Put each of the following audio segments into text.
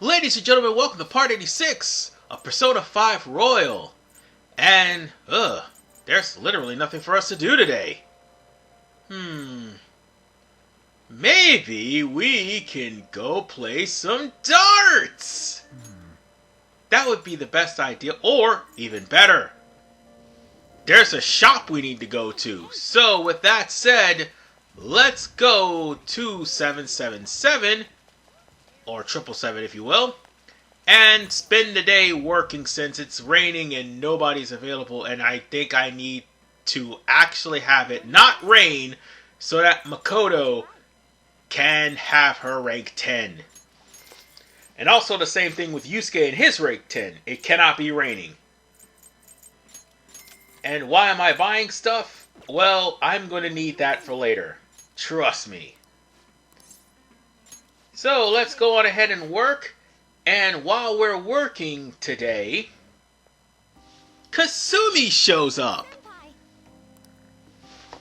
Ladies and gentlemen, welcome to part 86 of Persona 5 Royal. And, there's literally nothing for us to do today. Maybe we can go play some darts! That would be the best idea, or even better. There's a shop we need to go to. So, with that said, let's go to 777, or 777 if you will, and spend the day working since it's raining and nobody's available, and I think I need to actually have it not rain so that Makoto can have her rank 10. And also the same thing with Yusuke and his rank 10. It cannot be raining. And why am I buying stuff? Well, I'm going to need that for later. Trust me. So, let's go on ahead and work. And while we're working today, Kasumi shows up.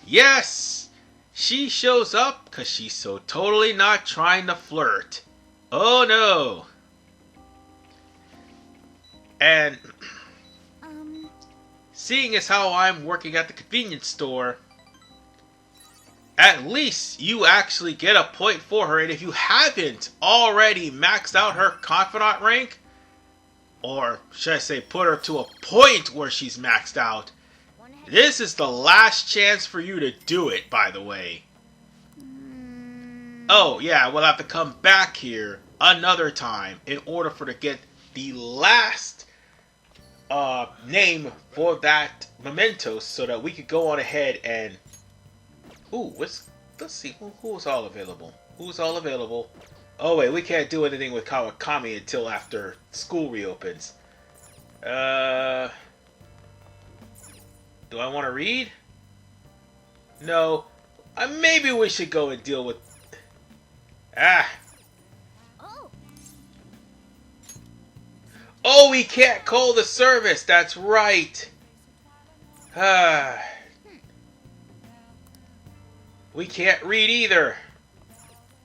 Yes, she shows up because she's so totally not trying to flirt. Oh no. And seeing as how I'm working at the convenience store, at least you actually get a point for her. And if you haven't already maxed out her confidant rank, or should I say put her to a point where she's maxed out, this is the last chance for you to do it, by the way. Oh yeah, we'll have to come back here another time in order for to get the last name for that memento so that we could go on ahead and... Ooh, let's see, who's all available? Who's all available? Oh wait, we can't do anything with Kawakami until after school reopens. Do I want to read? No. Maybe we should go and deal with... Oh, we can't call the service. That's right. We can't read either.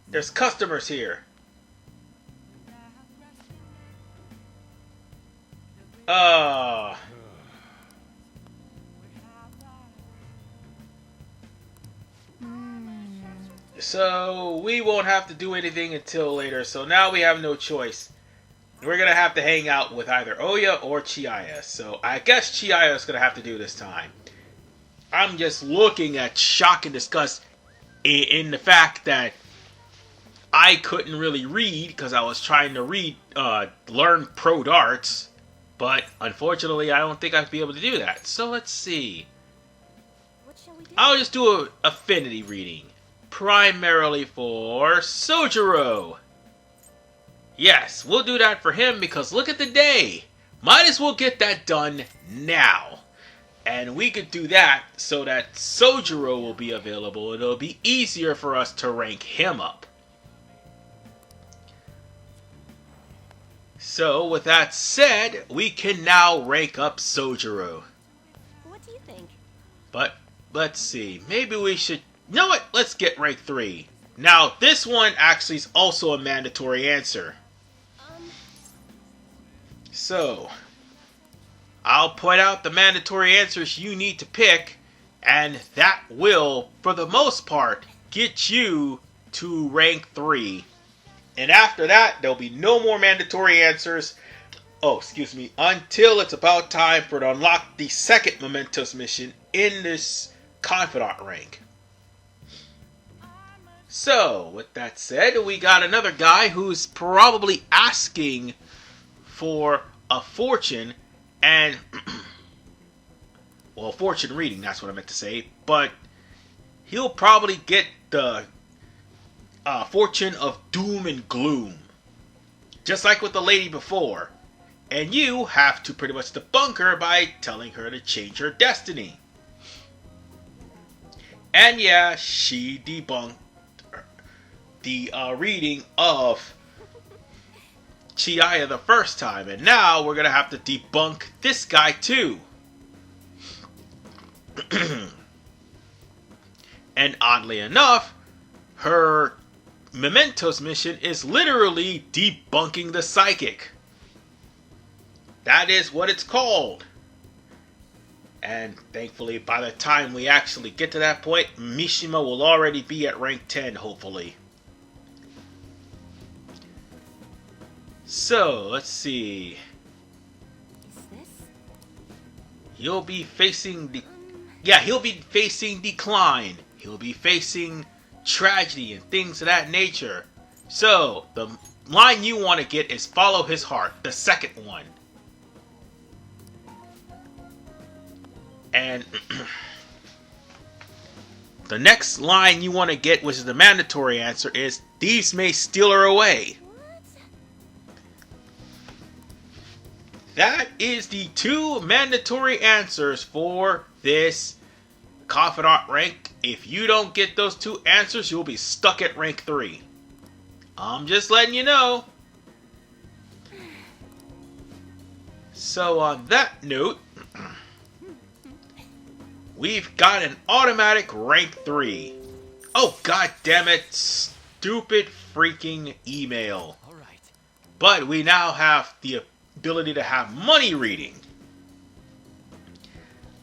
There's customers here. So, we won't have to do anything until later. So now we have no choice. We're going to have to hang out with either Oya or Chiaya. So I guess Chiaya is going to have to do this time. I'm just looking at shock and disgust in the fact that I couldn't really read because I was trying to learn pro darts. But unfortunately, I don't think I'd be able to do that. So let's see. What shall we do? I'll just do an affinity reading. Primarily for Sojiro. Yes, we'll do that for him because look at the day. Might as well get that done now. And we could do that so that Sojiro will be available. It'll be easier for us to rank him up. So, with that said, we can now rank up Sojiro. What do you think? But, let's see. Maybe we should... You know what? Let's get rank 3. Now, this one actually is also a mandatory answer. So, I'll point out the mandatory answers you need to pick, and that will, for the most part, get you to rank 3. And after that, there'll be no more mandatory answers. Oh, excuse me. Until it's about time for to unlock the second Mementos mission in this confidant rank. So, with that said, we got another guy who's probably asking for a fortune, and well, fortune reading, that's what I meant to say, but he'll probably get the fortune of doom and gloom, just like with the lady before, and you have to pretty much debunk her by telling her to change her destiny. And yeah, she debunked the reading of Chiaya the first time, and now we're gonna have to debunk this guy too. And oddly enough, her Memento's mission is literally debunking the psychic. That is what it's called. And thankfully, by the time we actually get to that point, Mishima will already be at rank 10, hopefully. So, let's see. Is this? He'll be facing he'll be facing decline. He'll be facing tragedy and things of that nature. So, the line you want to get is follow his heart, the second one. And the next line you want to get, which is the mandatory answer, is thieves may steal her away. What? That is the 2 mandatory answers for this confidant rank. If you don't get those 2 answers, you'll be stuck at rank 3. I'm just letting you know. So on that note, we've got an automatic rank 3. Oh, god damn it. Stupid freaking email. All right. But we now have the ability to have money reading.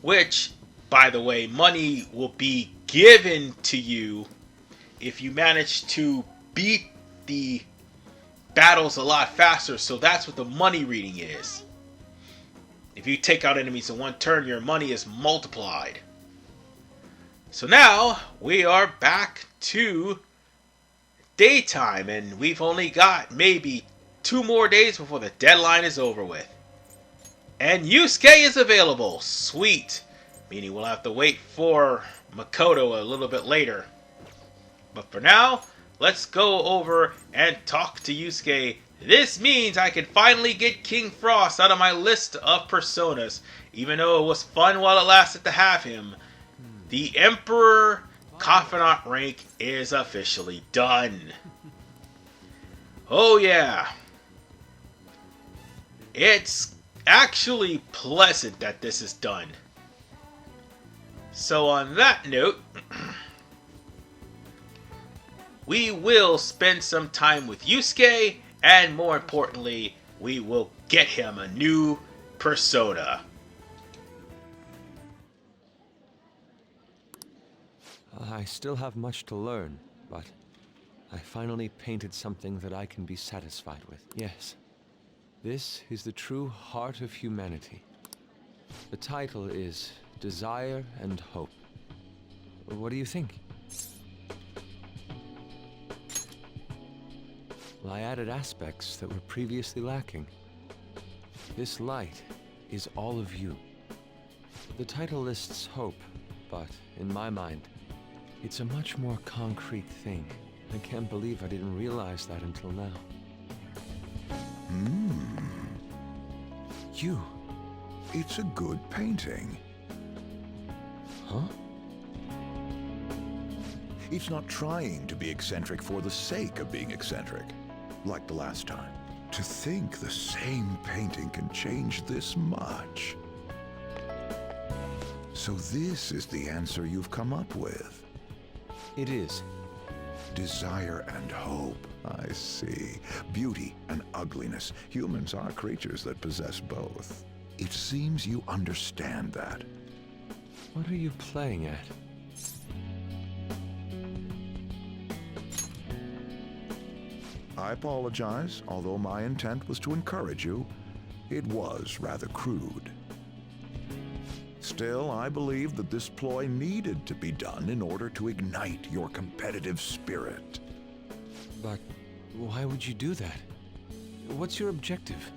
Which, by the way, money will be given to you if you manage to beat the battles a lot faster. So that's what the money reading is. If you take out enemies in one turn, your money is multiplied. So now, we are back to daytime, and we've only got maybe 2 more days before the deadline is over with. And Yusuke is available. Sweet. Meaning we'll have to wait for Makoto a little bit later. But for now, let's go over and talk to Yusuke. This means I can finally get King Frost out of my list of personas. Even though it was fun while it lasted to have him. The Emperor Confidant rank is officially done. Oh yeah. It's actually pleasant that this is done. So on that note, we will spend some time with Yusuke, and more importantly, we will get him a new persona. I still have much to learn, but I finally painted something that I can be satisfied with. Yes, this is the true heart of humanity. The title is Desire and Hope. What do you think? Well, I added aspects that were previously lacking. This light is all of you. The title lists hope, but in my mind, it's a much more concrete thing. I can't believe I didn't realize that until now. You. It's a good painting. Huh? It's not trying to be eccentric for the sake of being eccentric, like the last time. To think the same painting can change this much. So this is the answer you've come up with. It is. Desire and hope. I see. Beauty and ugliness. Humans are creatures that possess both. It seems you understand that. What are you playing at? I apologize, although my intent was to encourage you. It was rather crude. Still, I believe that this ploy needed to be done in order to ignite your competitive spirit. But why would you do that? What's your objective?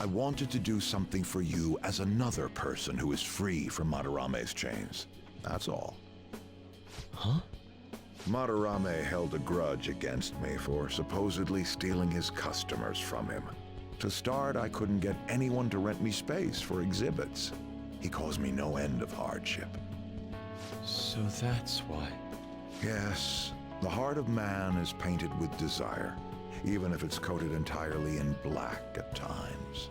I wanted to do something for you as another person who is free from Madarame's chains. That's all. Huh? Madarame held a grudge against me for supposedly stealing his customers from him. To start, I couldn't get anyone to rent me space for exhibits. He caused me no end of hardship. So that's why. Yes, the heart of man is painted with desire, even if it's coated entirely in black at times.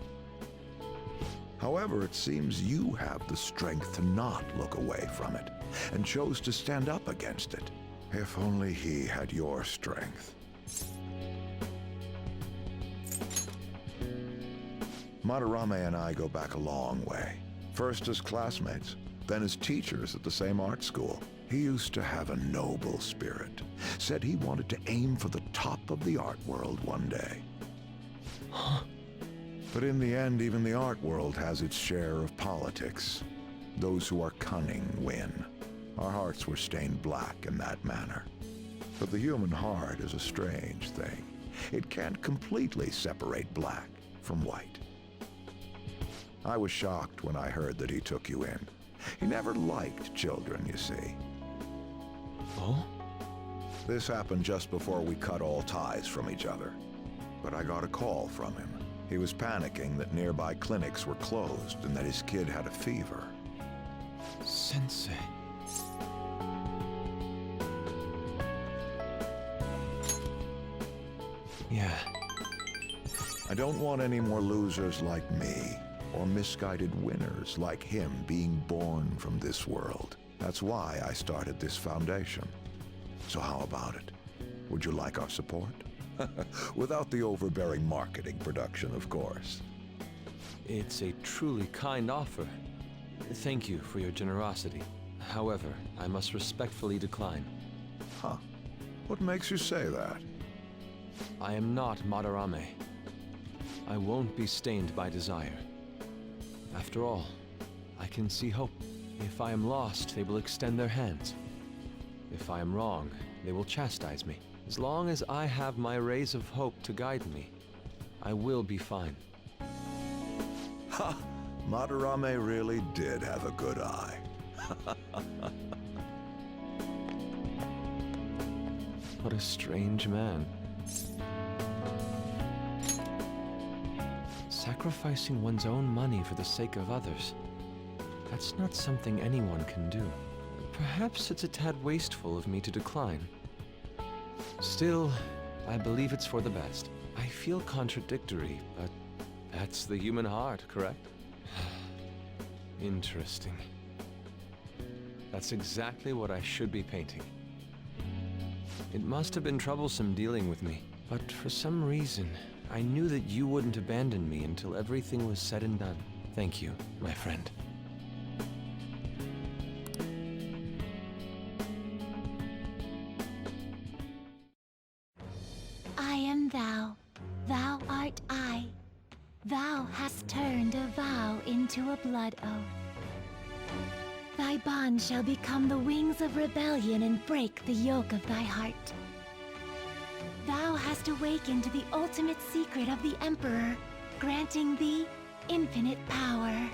However, it seems you have the strength to not look away from it, and chose to stand up against it. If only he had your strength. Madarame and I go back a long way. First as classmates, then as teachers at the same art school. He used to have a noble spirit. Said he wanted to aim for the top of the art world one day. But in the end, even the art world has its share of politics. Those who are cunning win. Our hearts were stained black in that manner. But the human heart is a strange thing. It can't completely separate black from white. I was shocked when I heard that he took you in. He never liked children, you see. Oh? This happened just before we cut all ties from each other. But I got a call from him. He was panicking that nearby clinics were closed and that his kid had a fever. Sensei. Yeah. I don't want any more losers like me, or misguided winners like him being born from this world. That's why I started this foundation. So how about it? Would you like our support? Without the overbearing marketing production, of course. It's a truly kind offer. Thank you for your generosity. However, I must respectfully decline. Huh. What makes you say that? I am not Madarame. I won't be stained by desire. After all, I can see hope. If I am lost, they will extend their hands. If I am wrong, they will chastise me. As long as I have my rays of hope to guide me, I will be fine. Ha! Madarame really did have a good eye. What a strange man. Sacrificing one's own money for the sake of others. That's not something anyone can do. Perhaps it's a tad wasteful of me to decline. Still, I believe it's for the best. I feel contradictory, but that's the human heart, correct? Interesting. That's exactly what I should be painting. It must have been troublesome dealing with me, but for some reason, I knew that you wouldn't abandon me until everything was said and done. Thank you, my friend. I am thou, thou art I. Thou hast turned a vow into a blood oath. Thy bond shall become the wings of rebellion and break the yoke of thy heart. Thou hast awakened the ultimate secret of the Emperor, granting thee infinite power.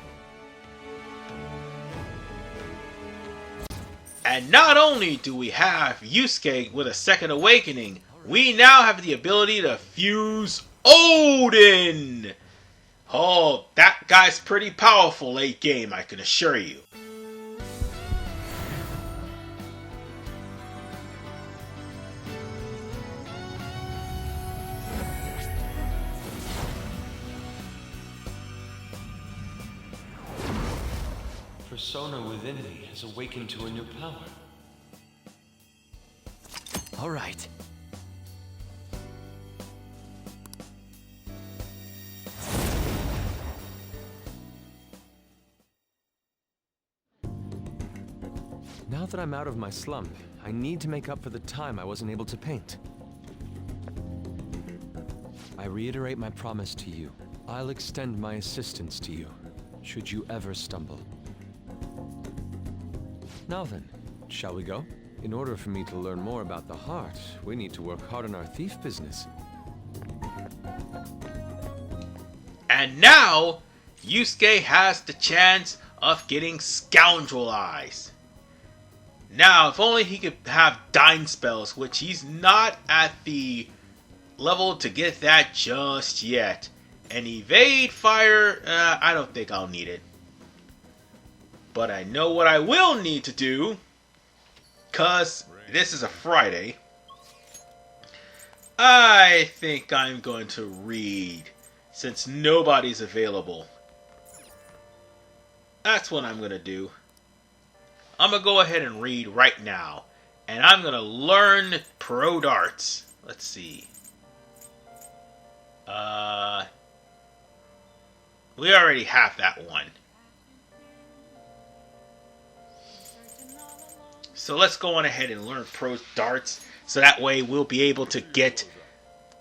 And not only do we have Yusuke with a second awakening, we now have the ability to fuse Odin! Oh, that guy's pretty powerful late game, I can assure you. Persona within me has awakened to a new power. All right. Now that I'm out of my slump, I need to make up for the time I wasn't able to paint. I reiterate my promise to you. I'll extend my assistance to you, should you ever stumble. Now then, shall we go? In order for me to learn more about the heart, we need to work hard on our thief business. And now, Yusuke has the chance of getting Scoundrel Eyes. Now, if only he could have Dime Spells, which he's not at the level to get that just yet. And Evade Fire, I don't think I'll need it. But I know what I will need to do, because this is a Friday. I think I'm going to read, since nobody's available. That's what I'm going to do. I'm going to go ahead and read right now. And I'm going to learn Pro Darts. Let's see. We already have that one. So let's go on ahead and learn pro darts. So that way we'll be able to get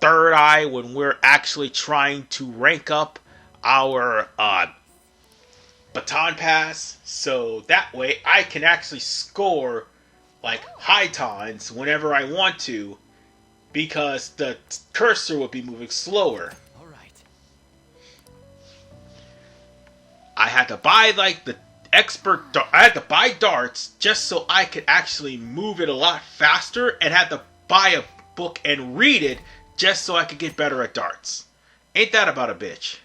third eye when we're actually trying to rank up our baton pass. So that way I can actually score like high tons whenever I want to, because the cursor would be moving slower. I had to buy like the I had to buy darts just so I could actually move it a lot faster, and had to buy a book and read it just so I could get better at darts. Ain't that about a bitch?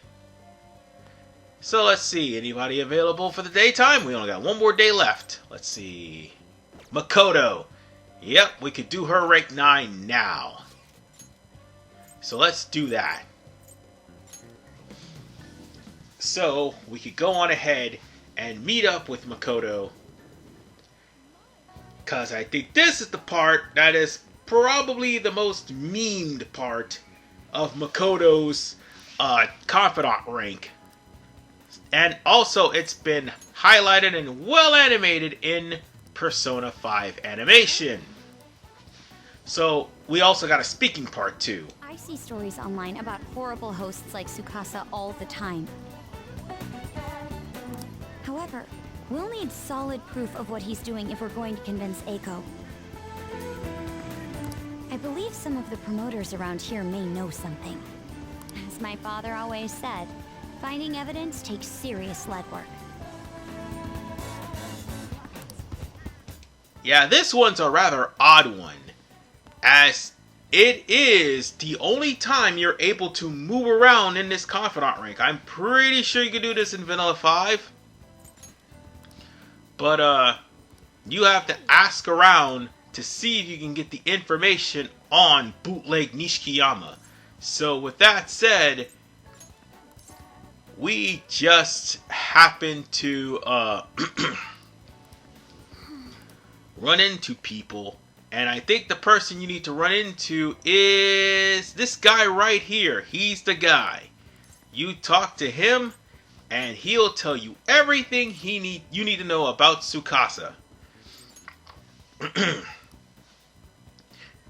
So let's see, anybody available for the daytime? We only got one more day left. Let's see. Makoto. Yep, we could do her rank 9 now. So let's do that. So we could go on ahead and meet up with Makoto, because I think this is the part that is probably the most memed part of Makoto's confidant rank. And also it's been highlighted and well animated in Persona 5 animation. So we also got a speaking part too. I see stories online about horrible hosts like Tsukasa all the time. However, we'll need solid proof of what he's doing if we're going to convince Eiko. I believe some of the promoters around here may know something. As my father always said, finding evidence takes serious legwork. Yeah, this one's a rather odd one, as it is the only time you're able to move around in this confidant rank. I'm pretty sure you can do this in Vanilla 5. But, you have to ask around to see if you can get the information on bootleg Nishikiyama. So, with that said, we just happen to, run into people. And I think the person you need to run into is this guy right here. He's the guy. You talk to him, and he'll tell you everything you need to know about Tsukasa.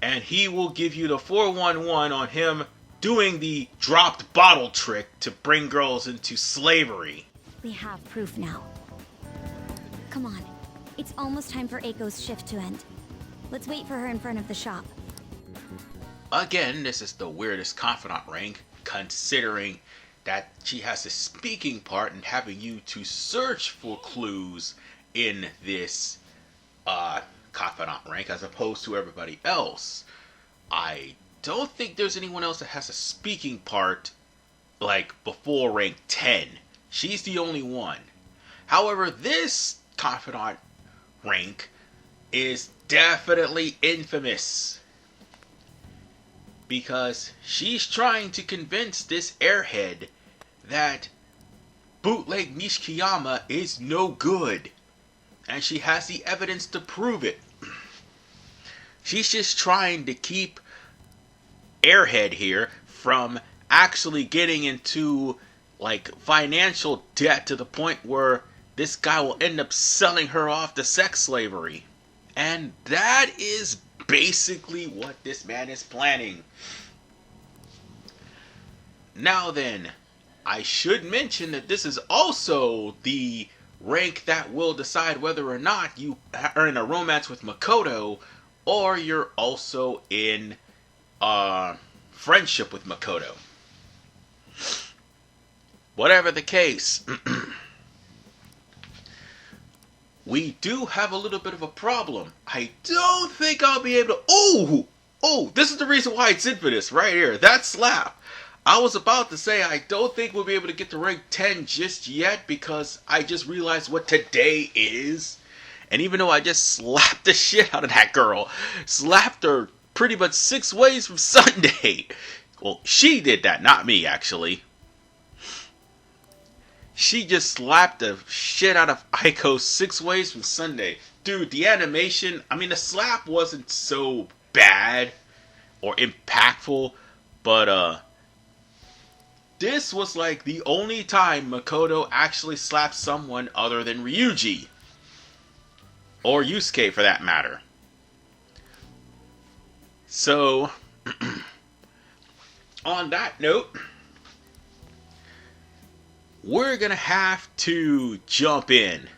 And he will give you the 411 on him doing the dropped bottle trick to bring girls into slavery. We have proof now. Come on. It's almost time for Eiko's shift to end. Let's wait for her in front of the shop. Again, this is the weirdest confidant rank, considering that she has a speaking part and having you to search for clues in this confidant rank as opposed to everybody else. I don't think there's anyone else that has a speaking part like before rank 10. She's the only one. However, this confidant rank is definitely infamous, because she's trying to convince this airhead that bootleg Nishikiyama is no good, and she has the evidence to prove it. She's just trying to keep airhead here from actually getting into like financial debt to the point where this guy will end up selling her off to sex slavery. And that is basically what this man is planning. Now then, I should mention that this is also the rank that will decide whether or not you are in a romance with Makoto, or you're also in friendship with Makoto. Whatever the case, we do have a little bit of a problem. I don't think I'll be able to... Oh, this is the reason why it's infamous right here. That slap. I was about to say I don't think we'll be able to get to rank 10 just yet, because I just realized what today is. And even though I just slapped the shit out of that girl, slapped her pretty much 6 ways from Sunday. Well, she did that, not me, actually. She just slapped the shit out of Aiko 6 ways from Sunday. Dude, the animation, I mean, the slap wasn't so bad or impactful, but, this was like the only time Makoto actually slapped someone other than Ryuji. Or Yusuke for that matter. So, on that note, we're gonna have to jump in.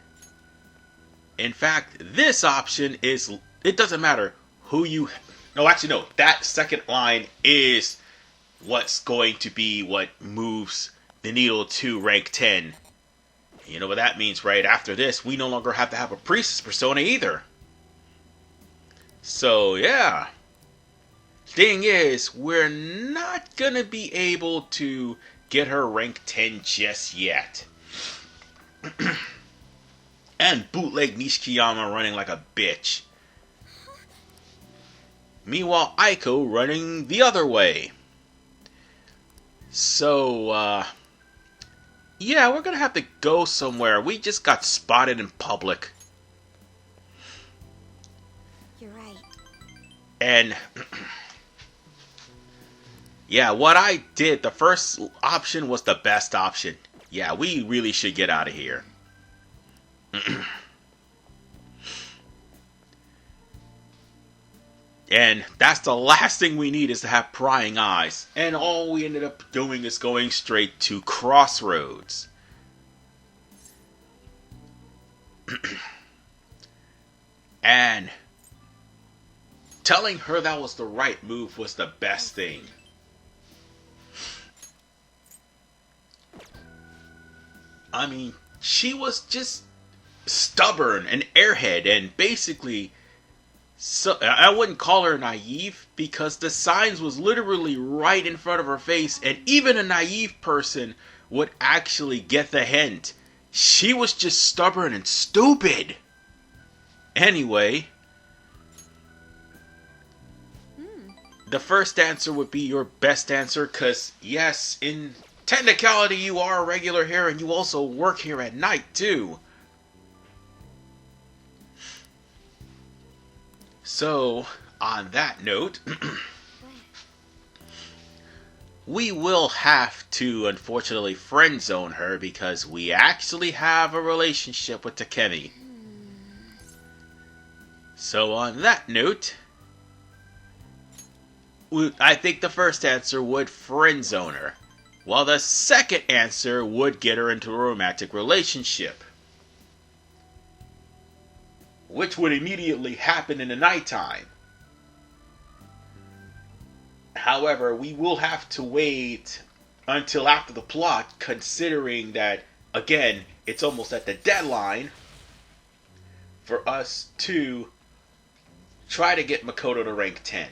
In fact, this option is, it doesn't matter who you, no actually no, that second line is what's going to be what moves the needle to rank 10. You know what that means, right? After this, we no longer have to have a priestess persona either. So, yeah. Thing is, we're not gonna be able to get her rank 10 just yet. And bootleg Nishikiyama running like a bitch. Meanwhile, Aiko running the other way. So, yeah, we're gonna have to go somewhere. We just got spotted in public. You're right. And, yeah, what I did, the first option was the best option. Yeah, we really should get out of here. And that's the last thing we need, is to have prying eyes. And all we ended up doing is going straight to Crossroads. And telling her that was the right move was the best thing. I mean, she was just stubborn and airhead, and basically, so I wouldn't call her naive, because the signs was literally right in front of her face, and even a naive person would actually get the hint. She was just stubborn and stupid. Anyway, the first answer would be your best answer, because yes, in technicality you are a regular here, and you also work here at night too. So, on that note, we will have to unfortunately friend zone her, because we actually have a relationship with Takemi. So on that note, I think the first answer would friend zone her, while the second answer would get her into a romantic relationship, which would immediately happen in the nighttime. However, we will have to wait until after the plot, considering that, again, it's almost at the deadline for us to try to get Makoto to rank 10.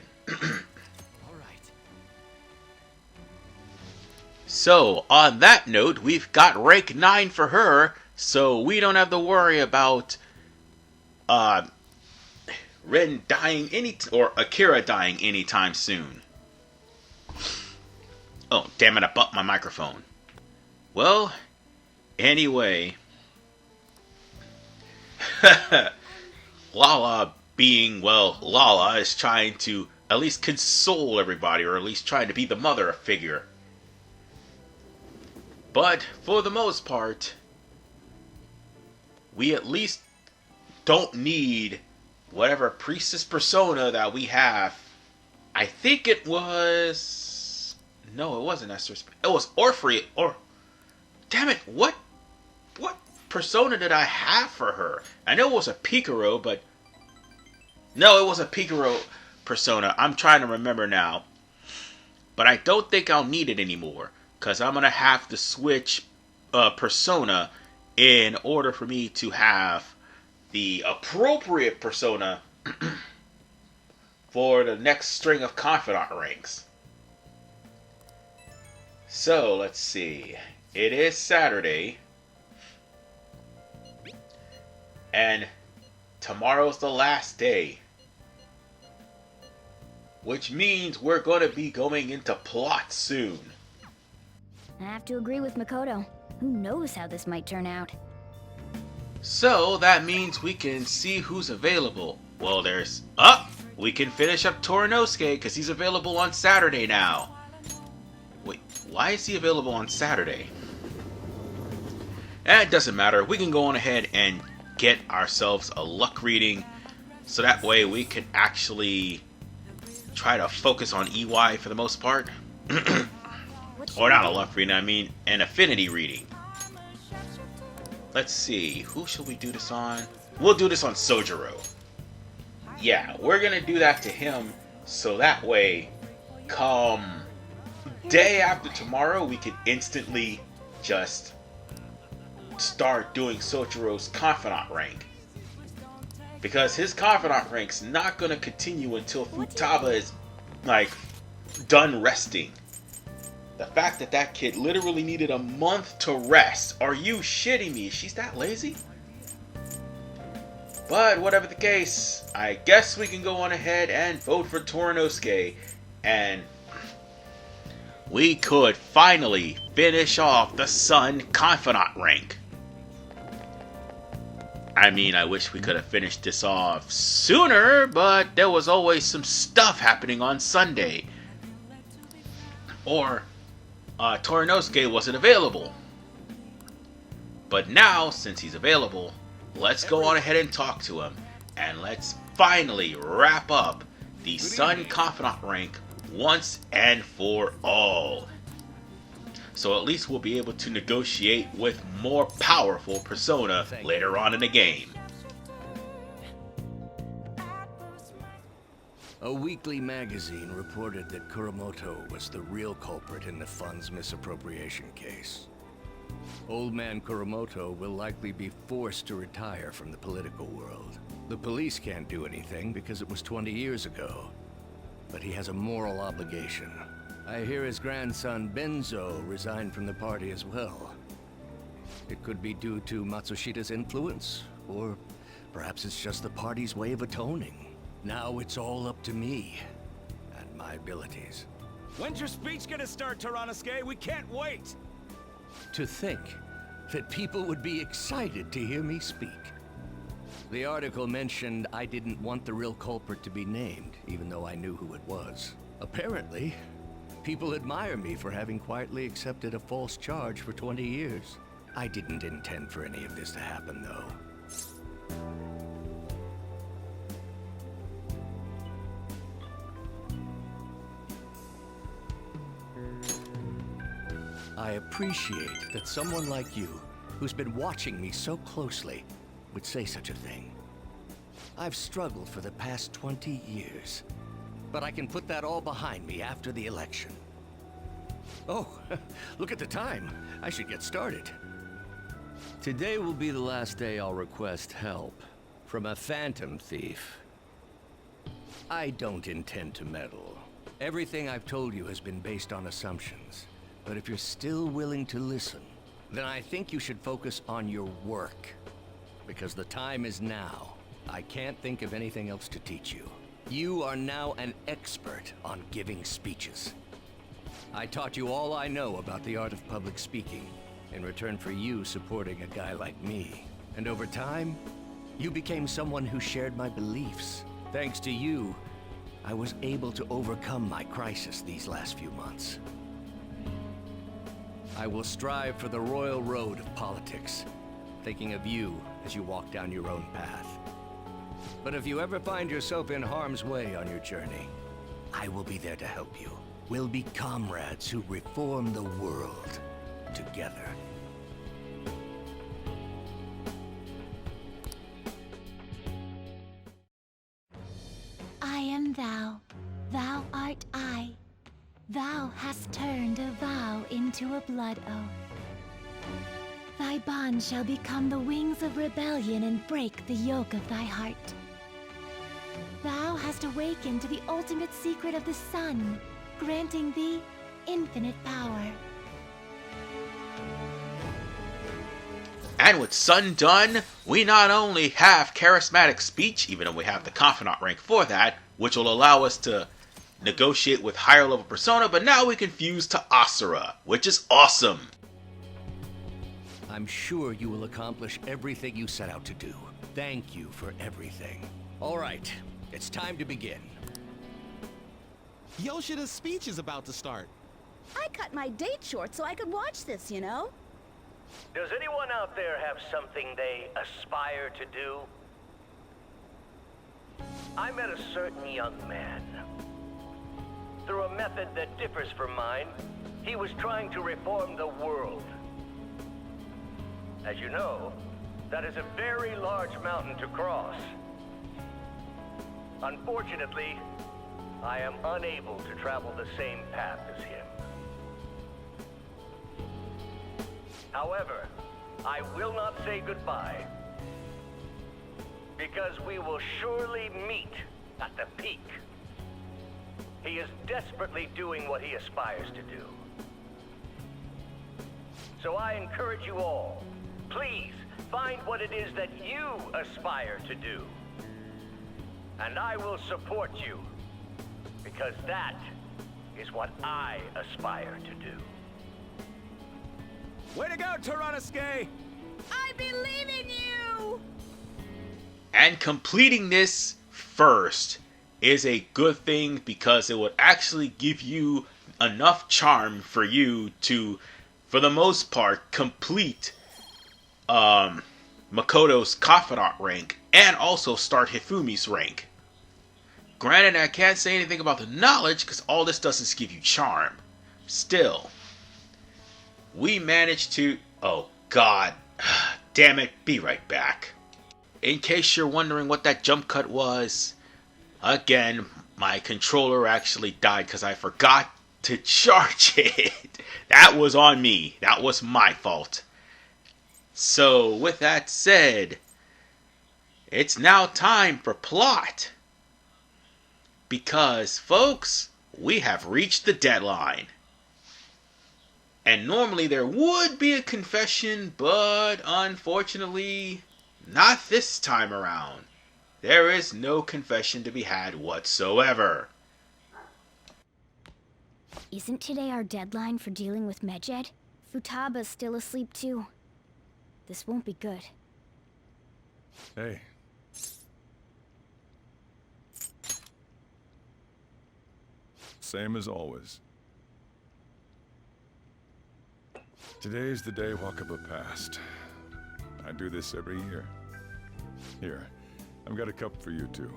So, on that note, we've got rank 9 for her, so we don't have to worry about Ren dying or Akira dying anytime soon. Oh, damn it, I bumped my microphone. Well, anyway. Lala being, well, Lala is trying to at least console everybody, or at least trying to be the mother figure. But, for the most part, we at least don't need whatever priestess persona that we have. I think it was... No, it wasn't Esther. It was Orphrey. Damn it, what persona did I have for her? I know it was a Picaro, but... No, it was a Picaro persona. I'm trying to remember now. But I don't think I'll need it anymore, because I'm going to have to switch persona in order for me to have the appropriate persona for the next string of confidant ranks. So, let's see. It is Saturday. And tomorrow's the last day. Which means we're going to be going into plot soon. I have to agree with Makoto. Who knows how this might turn out? So that means we can see who's available. Well, there's... we can finish up Torinosuke, because he's available on Saturday now. Wait, Why is he available on Saturday? It doesn't matter. We can go on ahead and get ourselves a luck reading, so that way we can actually try to focus on EY for the most part. Or not a luck reading, I mean an affinity reading. Let's see, who shall we do this on? We'll do this on Sojiro. Yeah, we're gonna do that to him, so that way, come day after tomorrow, we can instantly just start doing Sojiro's confidant rank. Because his confidant rank's not gonna continue until Futaba is, like, done resting. The fact that that kid literally needed a month to rest. Are you shitting me? She's that lazy? But whatever the case, I guess we can go on ahead and vote for Torinosuke. And we could finally finish off the Sun Confidant rank. I mean, I wish we could have finished this off sooner, but there was always some stuff happening on Sunday. Or Torinosuke wasn't available. But now, since he's available, let's go on ahead and talk to him. And let's finally wrap up the Sun Confidant rank once and for all. So at least we'll be able to negotiate with more powerful persona later on in the game. A weekly magazine reported that Kuramoto was the real culprit in the fund's misappropriation case. Old man Kuramoto will likely be forced to retire from the political world. The police can't do anything because it was 20 years ago. But he has a moral obligation. I hear his grandson Benzo resigned from the party as well. It could be due to Matsushita's influence, or perhaps it's just the party's way of atoning. Now it's all up to me and my abilities. When's your speech gonna start, Torinosuke? We can't wait! To think that people would be excited to hear me speak. The article mentioned I didn't want the real culprit to be named, even though I knew who it was. Apparently, people admire me for having quietly accepted a false charge for 20 years. I didn't intend for any of this to happen, though. I appreciate that someone like you, who's been watching me so closely, would say such a thing. I've struggled for the past 20 years, but I can put that all behind me after the election. Oh, look at the time. I should get started. Today will be the last day I'll request help from a phantom thief. I don't intend to meddle. Everything I've told you has been based on assumptions. But if you're still willing to listen, then I think you should focus on your work. Because the time is now. I can't think of anything else to teach you. You are now an expert on giving speeches. I taught you all I know about the art of public speaking, in return for you supporting a guy like me. And over time, you became someone who shared my beliefs. Thanks to you, I was able to overcome my crisis these last few months. I will strive for the royal road of politics, thinking of you as you walk down your own path. But if you ever find yourself in harm's way on your journey, I will be there to help you. We'll be comrades who reform the world together. I am thou, thou art I. Thou hast turned a vow into a blood oath. Thy bond shall become the wings of rebellion and break the yoke of thy heart. Thou hast awakened to the ultimate secret of the sun, granting thee infinite power. And with Sun done, we not only have charismatic speech, even though we have the confidant rank for that, which will allow us to negotiate with higher level persona, but now we can fuse to Asura, which is awesome. I'm sure you will accomplish everything you set out to do. Thank you for everything. All right, it's time to begin. Yoshida's speech is about to start. I cut my date short so I could watch this, you know? Does anyone out there have something they aspire to do? I met a certain young man. Through a method that differs from mine, he was trying to reform the world. As you know, that is a very large mountain to cross. Unfortunately, I am unable to travel the same path as him. However, I will not say goodbye, because we will surely meet at the peak. He is desperately doing what he aspires to do. So I encourage you all, please find what it is that you aspire to do. And I will support you, because that is what I aspire to do. Way to go, Tyrannosuke! I believe in you! And completing this first is a good thing because it would actually give you enough charm for you to, for the most part, complete Makoto's confidant rank and also start Hifumi's rank. Granted, I can't say anything about the knowledge because all this does is give you charm. Still, we managed to... Oh, God. Damn it. Be right back. In case you're wondering what that jump cut was, again, my controller actually died because I forgot to charge it. That was on me. That was my fault. So, with that said, it's now time for plot. Because, folks, we have reached the deadline. And normally there would be a confession, but unfortunately, not this time around. There is no confession to be had whatsoever. Isn't today our deadline for dealing with Medjed? Futaba's still asleep too. This won't be good. Hey. Same as always. Today's the day Wakaba passed. I do this every year. Here, I've got a cup for you too.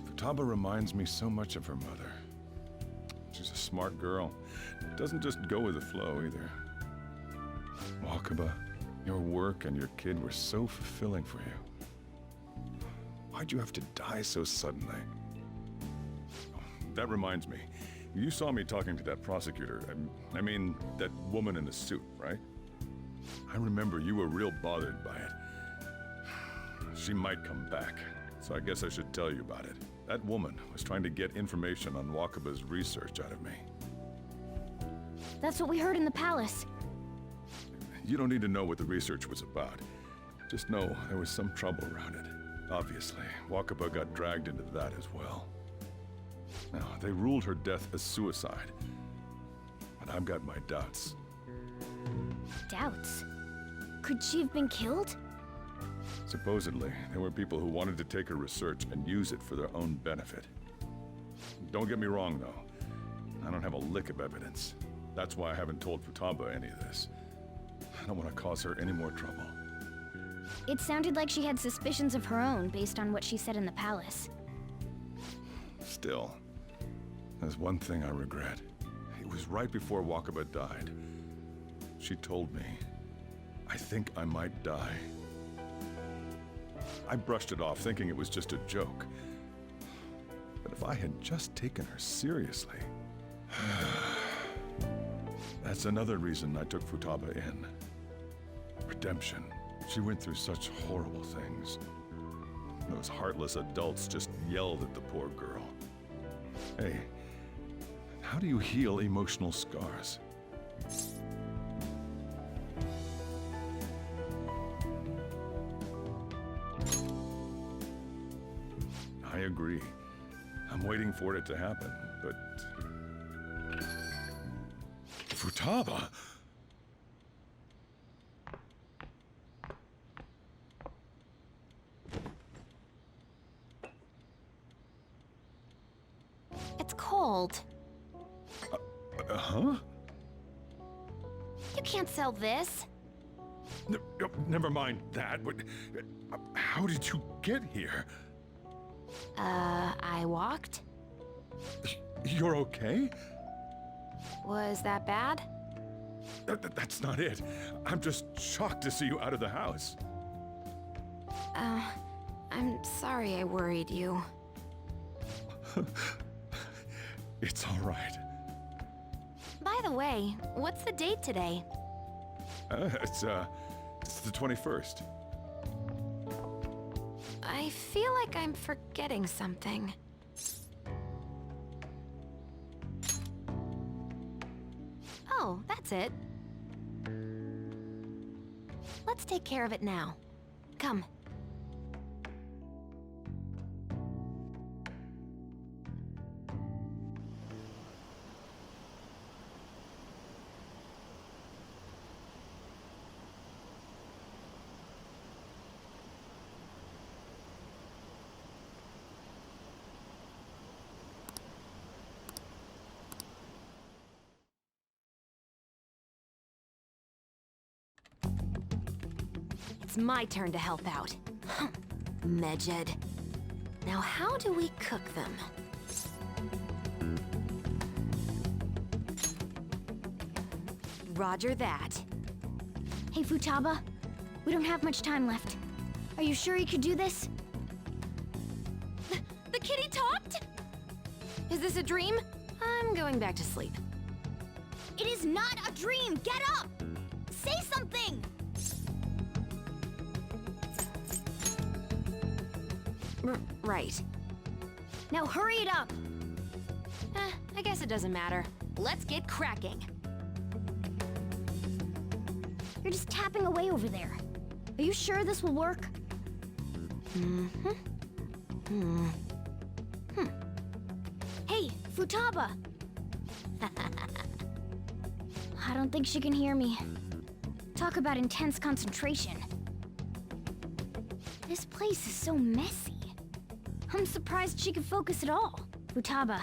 Futaba reminds me so much of her mother. She's a smart girl. Doesn't just go with the flow either. Wakaba, your work and your kid were so fulfilling for you. Why'd you have to die so suddenly? Oh, that reminds me. You saw me talking to that prosecutor. I mean, that woman in the suit, right? I remember you were real bothered by it. She might come back, so I guess I should tell you about it. That woman was trying to get information on Wakaba's research out of me. That's what we heard in the palace. You don't need to know what the research was about. Just know there was some trouble around it. Obviously, Wakaba got dragged into that as well. Now, they ruled her death as suicide. But I've got my doubts. Doubts? Could she have been killed? Supposedly, there were people who wanted to take her research and use it for their own benefit. Don't get me wrong, though. I don't have a lick of evidence. That's why I haven't told Futaba any of this. I don't want to cause her any more trouble. It sounded like she had suspicions of her own based on what she said in the palace. Still, there's one thing I regret. It was right before Wakaba died. She told me, I think I might die. I brushed it off, thinking it was just a joke. But if I had just taken her seriously... That's another reason I took Futaba in. Redemption. She went through such horrible things. Those heartless adults just yelled at the poor girl. Hey, how do you heal emotional scars? I agree. I'm waiting for it to happen, but... Futaba! old. Huh? You can't sell this. Never mind that, but how did you get here? I walked? You're okay? Was that bad? That's not it. I'm just shocked to see you out of the house. I'm sorry I worried you. It's all right. By the way, what's the date today? It's the 21st. I feel like I'm forgetting something. Oh, that's it. Let's take care of it now. Come. It's my turn to help out. Medjed. Now how do we cook them? Roger that. Hey, Futaba. We don't have much time left. Are you sure you could do this? The kitty talked? Is this a dream? I'm going back to sleep. It is not a dream! Get up! Say something! Right. Now hurry it up! I guess it doesn't matter. Let's get cracking. You're just tapping away over there. Are you sure this will work? Hey, Futaba! I don't think she can hear me. Talk about intense concentration. This place is so messy. I'm surprised she can focus at all. Futaba,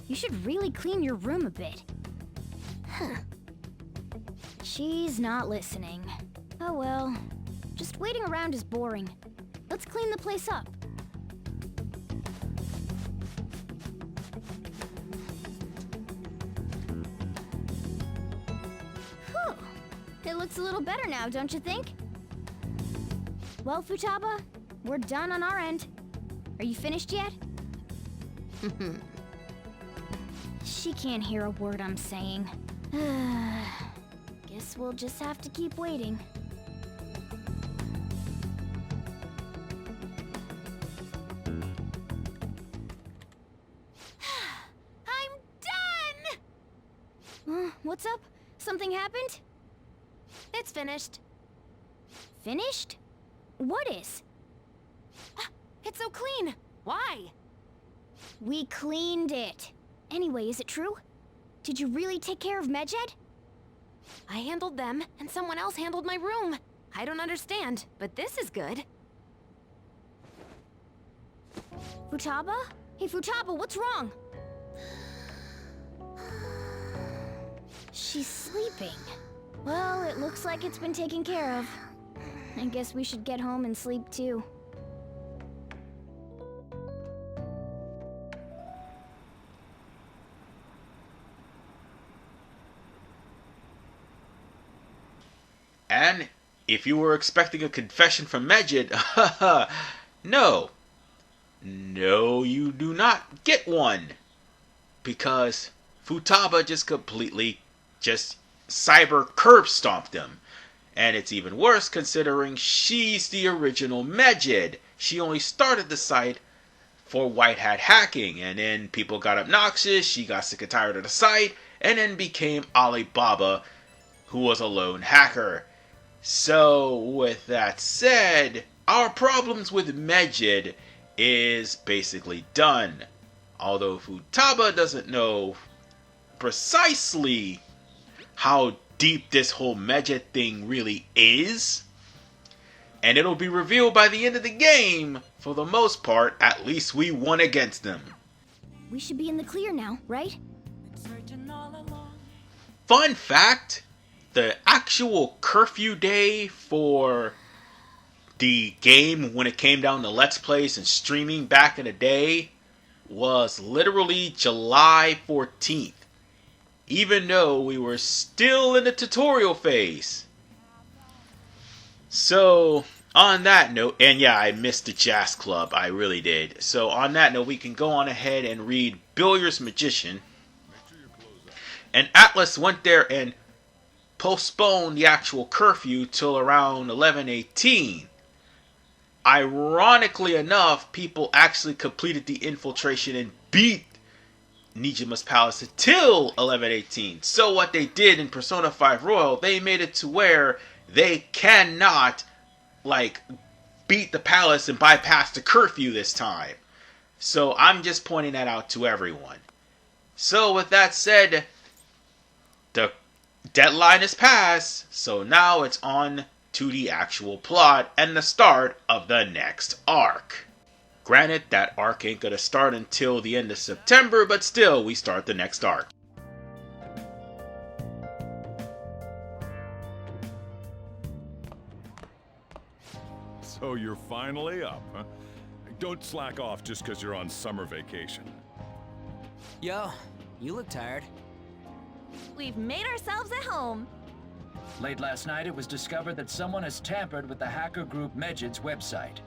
you should really clean your room a bit. She's not listening. Oh well. Just waiting around is boring. Let's clean the place up. Whew. It looks a little better now, don't you think? Well, Futaba, we're done on our end. Are you finished yet? She can't hear a word I'm saying. Guess we'll just have to keep waiting. I'm done! What's up? Something happened? It's finished. Finished? What is? It's so clean. Why? We cleaned it. Anyway, is it true? Did you really take care of Medjed? I handled them, and someone else handled my room. I don't understand, but this is good. Futaba? Hey, Futaba, what's wrong? She's sleeping. Well, it looks like it's been taken care of. I guess we should get home and sleep too. And if you were expecting a confession from Medjed, no. No, you do not get one. Because Futaba just completely cyber curb stomped him. And it's even worse considering she's the original Medjed. She only started the site for white hat hacking, and then people got obnoxious, she got sick and tired of the site, and then became Alibaba, who was a lone hacker. So, with that said, our problems with Medjed is basically done. Although Futaba doesn't know precisely how deep this whole Medjed thing really is. And it'll be revealed by the end of the game. For the most part, at least we won against them. We should be in the clear now, right? Fun fact, the actual curfew day for the game when it came down to Let's Plays and streaming back in the day was literally July 14th. Even though we were still in the tutorial phase. So, on that note, and yeah, I missed the jazz club, I really did. So, on that note, we can go on ahead and read Billiard's Magician. And Atlas went there and postponed the actual curfew till around 11:18. Ironically enough, people actually completed the infiltration and beat Nijima's palace until 11:18. So what they did in Persona 5 Royal, they made it to where they cannot, like, beat the palace and bypass the curfew this time. So I'm just pointing that out to everyone. So with that said, the deadline is passed, so now it's on to the actual plot and the start of the next arc. Granted, that arc ain't gonna start until the end of September, but still, we start the next arc. So you're finally up, huh? Don't slack off just because you're on summer vacation. Yo, you look tired. We've made ourselves at home. Late last night, it was discovered that someone has tampered with the hacker group Megid's website.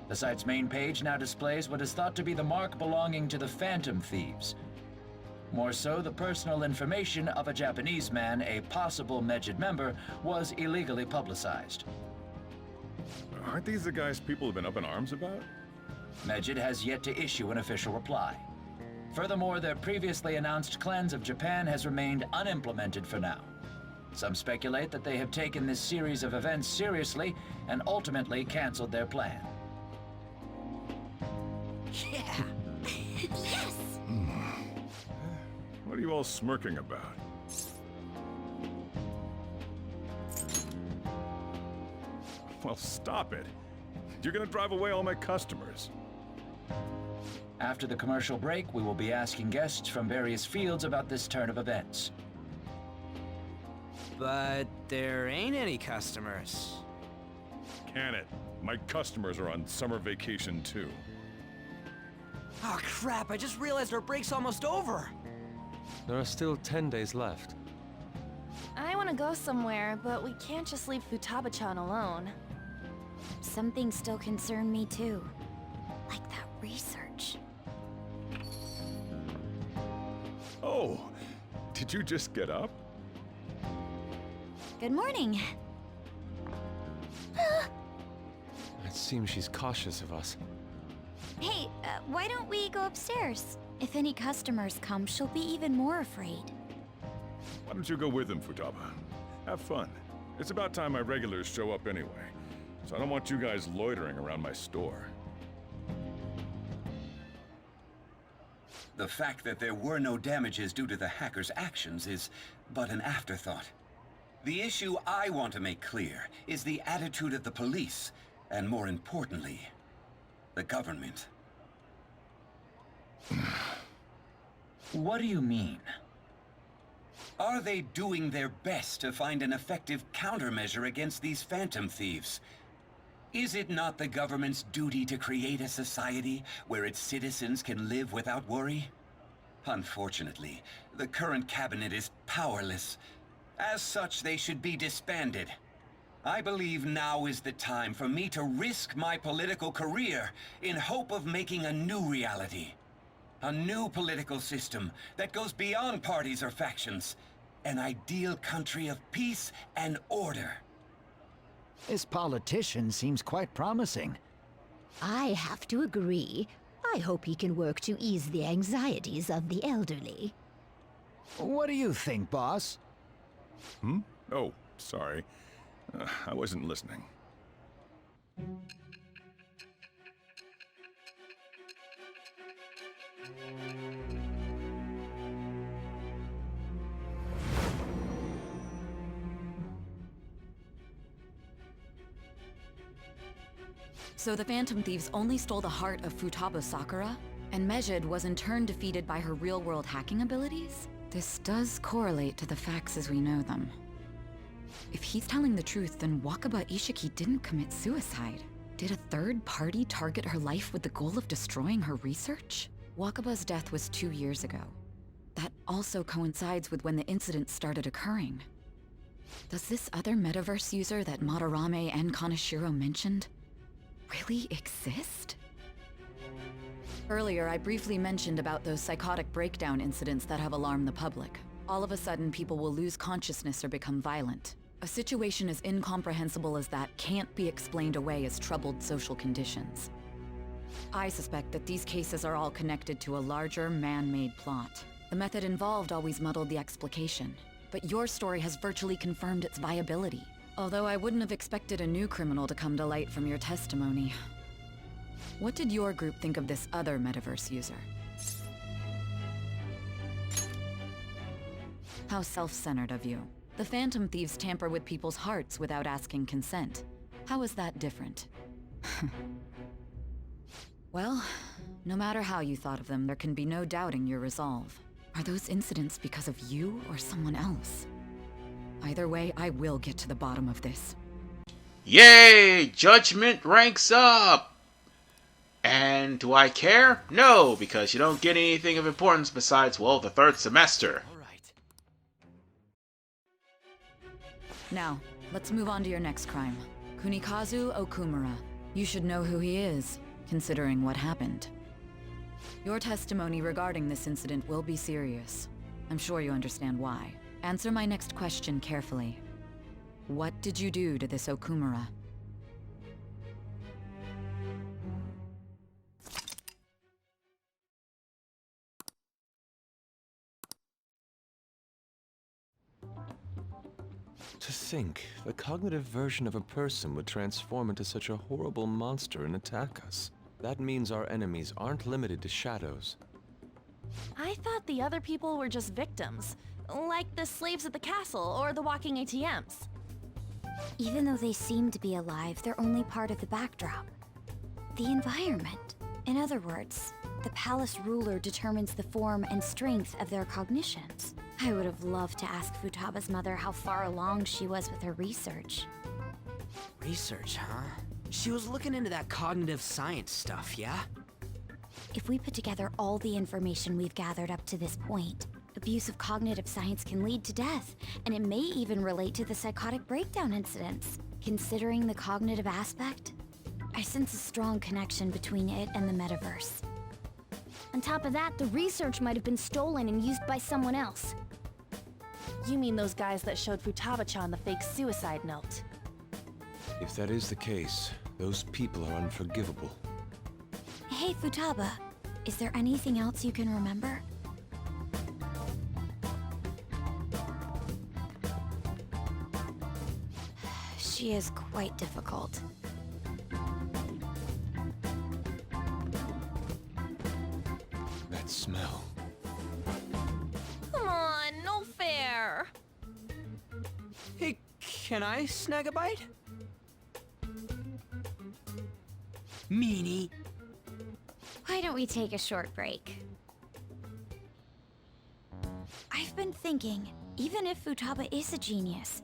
The site's main page now displays what is thought to be the mark belonging to the Phantom Thieves. More so, the personal information of a Japanese man, a possible Megid member, was illegally publicized. Aren't these the guys people have been up in arms about? Megid has yet to issue an official reply. Furthermore, their previously announced cleanse of Japan has remained unimplemented for now. Some speculate that they have taken this series of events seriously and ultimately canceled their plan. Yeah! Yes! What are you all smirking about? Well, stop it. You're gonna drive away all my customers. After the commercial break, we will be asking guests from various fields about this turn of events. But there ain't any customers. Can it? My customers are on summer vacation too. Oh crap, I just realized our break's almost over. There are still 10 days left. I want to go somewhere, but we can't just leave Futaba-chan alone. Some things still concern me too. Like that research. Oh, did you just get up? Good morning. It seems she's cautious of us. Hey, why don't we go upstairs? If any customers come, she'll be even more afraid. Why don't you go with them, Futaba? Have fun. It's about time my regulars show up anyway, so I don't want you guys loitering around my store. The fact that there were no damages due to the hackers' actions is but an afterthought. The issue I want to make clear is the attitude of the police, and more importantly, the government. What do you mean? Are they doing their best to find an effective countermeasure against these Phantom Thieves? Is it not the government's duty to create a society where its citizens can live without worry? Unfortunately, the current cabinet is powerless. As such, they should be disbanded. I believe now is the time for me to risk my political career in hope of making a new reality. A new political system that goes beyond parties or factions. An ideal country of peace and order. This politician seems quite promising. I have to agree. I hope he can work to ease the anxieties of the elderly. What do you think, boss? Hmm? Oh, sorry. I wasn't listening. So the Phantom Thieves only stole the heart of Futaba Sakura? And Mejed was in turn defeated by her real-world hacking abilities? This does correlate to the facts as we know them. If he's telling the truth, then Wakaba Ishiki didn't commit suicide. Did a third party target her life with the goal of destroying her research? Wakaba's death was 2 years ago. That also coincides with when the incident started occurring. Does this other metaverse user that Madarame and Kaneshiro mentioned really exist? Earlier, I briefly mentioned about those psychotic breakdown incidents that have alarmed the public. All of a sudden, people will lose consciousness or become violent. A situation as incomprehensible as that can't be explained away as troubled social conditions. I suspect that these cases are all connected to a larger, man-made plot. The method involved always muddled the explication, but your story has virtually confirmed its viability. Although I wouldn't have expected a new criminal to come to light from your testimony. What did your group think of this other metaverse user? How self-centered of you. The Phantom Thieves tamper with people's hearts without asking consent. How is that different? Well, no matter how you thought of them, there can be no doubting your resolve. Are those incidents because of you or someone else? Either way, I will get to the bottom of this. Yay! Judgment ranks up! And do I care? No, because you don't get anything of importance besides, well, the third semester. Now, let's move on to your next crime. Kunikazu Okumura. You should know who he is, considering what happened. Your testimony regarding this incident will be serious. I'm sure you understand why. Answer my next question carefully. What did you do to this Okumura? To think, the cognitive version of a person would transform into such a horrible monster and attack us. That means our enemies aren't limited to shadows. I thought the other people were just victims, like the slaves at the castle or the walking ATMs. Even though they seem to be alive, they're only part of the backdrop. The environment. In other words, the palace ruler determines the form and strength of their cognitions. I would have loved to ask Futaba's mother how far along she was with her research. Research, huh? She was looking into that cognitive science stuff, yeah? If we put together all the information we've gathered up to this point, abuse of cognitive science can lead to death, and it may even relate to the psychotic breakdown incidents. Considering the cognitive aspect, I sense a strong connection between it and the metaverse. On top of that, the research might have been stolen and used by someone else. You mean those guys that showed Futaba-chan the fake suicide note? If that is the case, those people are unforgivable. Hey, Futaba, is there anything else you can remember? She is quite difficult. That smell. Come on, no fair! Hey, can I snag a bite? Meanie. Why don't we take a short break? I've been thinking, even if Futaba is a genius,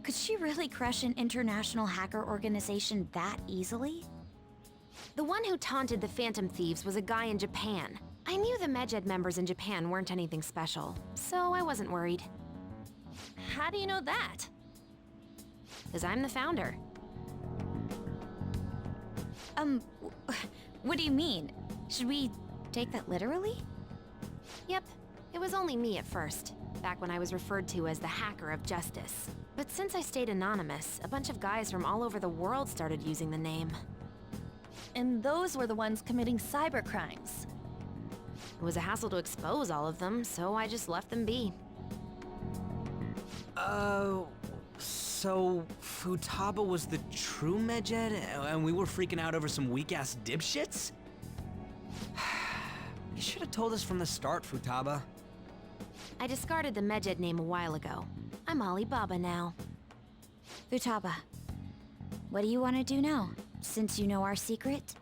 could she really crush an international hacker organization that easily? The one who taunted the Phantom Thieves was a guy in Japan. I knew the Mejed members in Japan weren't anything special, so I wasn't worried. How do you know that? Because I'm the founder. What do you mean? Should we take that literally? Yep, it was only me at first, back when I was referred to as the Hacker of Justice. But since I stayed anonymous, a bunch of guys from all over the world started using the name. And those were the ones committing cybercrimes. It was a hassle to expose all of them, so I just left them be. So Futaba was the true Mejed, and we were freaking out over some weak-ass dipshits? You should have told us from the start, Futaba. I discarded the Mejed name a while ago. I'm Alibaba now. Futaba, what do you want to do now? Since you know our secret,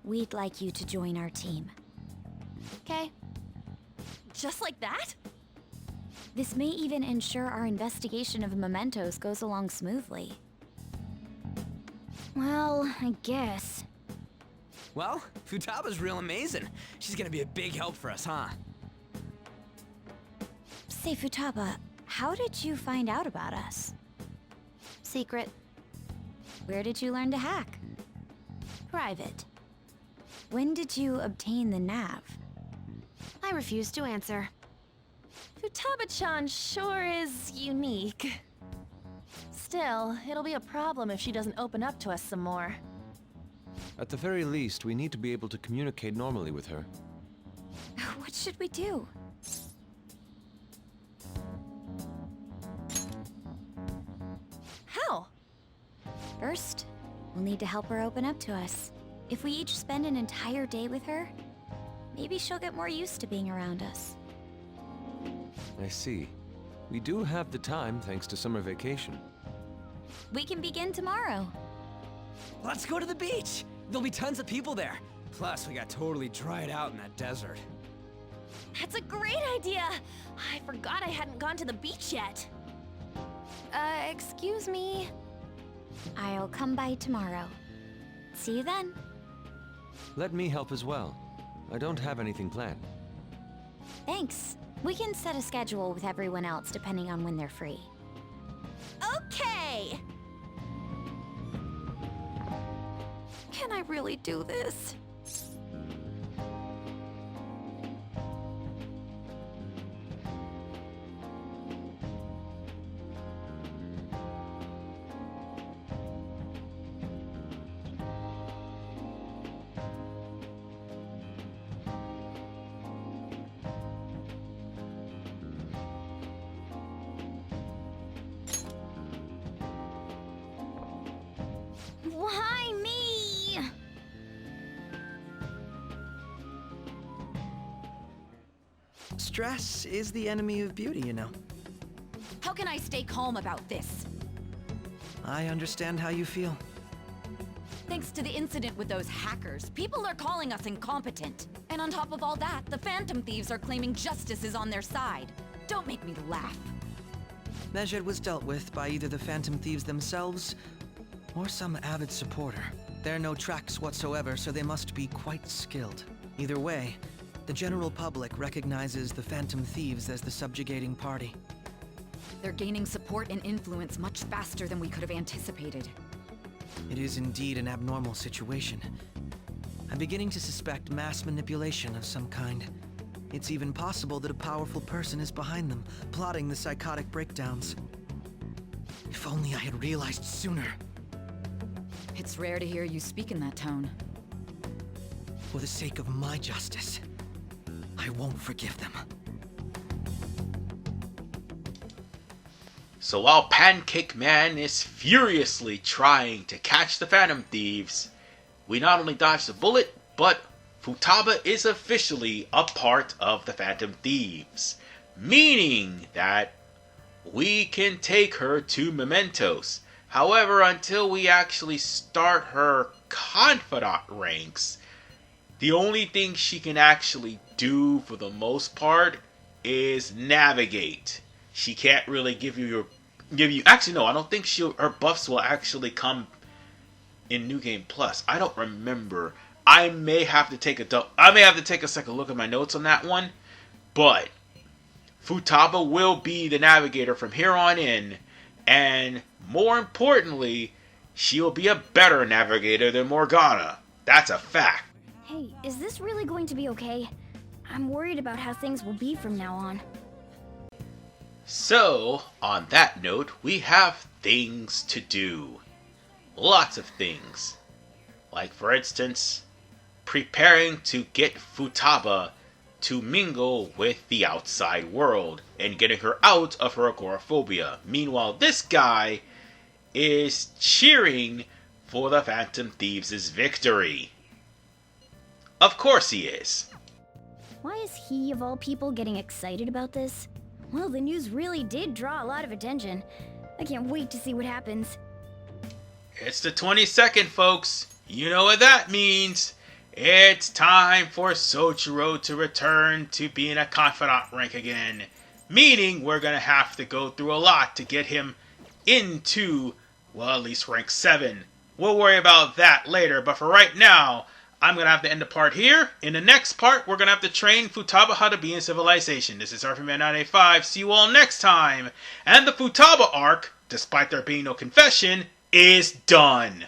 we'd like you to join our team. Okay? Just like that? This may even ensure our investigation of mementos goes along smoothly. Well, I guess. Well, Futaba's real amazing. She's gonna be a big help for us, huh? Say, Futaba, how did you find out about us? Secret. Where did you learn to hack? Private. When did you obtain the nav? I refuse to answer. Futaba-chan sure is unique. Still, it'll be a problem if she doesn't open up to us some more. At the very least, we need to be able to communicate normally with her. What should we do? How? First, we'll need to help her open up to us. If we each spend an entire day with her, maybe she'll get more used to being around us. I see. We do have the time thanks to summer vacation. We can begin tomorrow. Let's go to the beach! There'll be tons of people there. Plus, we got totally dried out in that desert. That's a great idea! I forgot I hadn't gone to the beach yet. Excuse me? I'll come by tomorrow. See you then. Let me help as well. I don't have anything planned. Thanks. We can set a schedule with everyone else depending on when they're free. Okay! Can I really do this? Why me? Stress is the enemy of beauty, you know. How can I stay calm about this? I understand how you feel. Thanks to the incident with those hackers, people are calling us incompetent. And on top of all that, the Phantom Thieves are claiming justice is on their side. Don't make me laugh. Medjed was dealt with by either the Phantom Thieves themselves or some avid supporter. There are no tracks whatsoever, so they must be quite skilled. Either way, the general public recognizes the Phantom Thieves as the subjugating party. They're gaining support and influence much faster than we could have anticipated. It is indeed an abnormal situation. I'm beginning to suspect mass manipulation of some kind. It's even possible that a powerful person is behind them, plotting the psychotic breakdowns. If only I had realized sooner. It's rare to hear you speak in that tone. For the sake of my justice, I won't forgive them. So while Pancake Man is furiously trying to catch the Phantom Thieves, we not only dodged a bullet, but Futaba is officially a part of the Phantom Thieves, meaning that we can take her to Mementos. However, until we actually start her confidant ranks, the only thing she can actually do for the most part is navigate. She can't really give you actually no, I don't think her buffs will actually come in New Game Plus. I don't remember. I may have to take a second look at my notes on that one, but Futaba will be the navigator from here on in, and more importantly, she'll be a better navigator than Morgana. That's a fact. Hey, is this really going to be okay? I'm worried about how things will be from now on. So, on that note, we have things to do. Lots of things. Like, for instance, preparing to get Futaba to mingle with the outside world and getting her out of her agoraphobia. Meanwhile, this guy is cheering for the Phantom Thieves' victory. Of course he is. Why is he, of all people, getting excited about this? Well, the news really did draw a lot of attention. I can't wait to see what happens. It's the 22nd, folks. You know what that means. It's time for Soichiro to return to being a confidant rank again. Meaning we're going to have to go through a lot to get him into, well, at least rank 7. We'll worry about that later, but for right now, I'm going to have to end the part here. In the next part, we're going to have to train Futaba how to be in civilization. This is RFman985. See you all next time. And the Futaba arc, despite there being no confession, is done.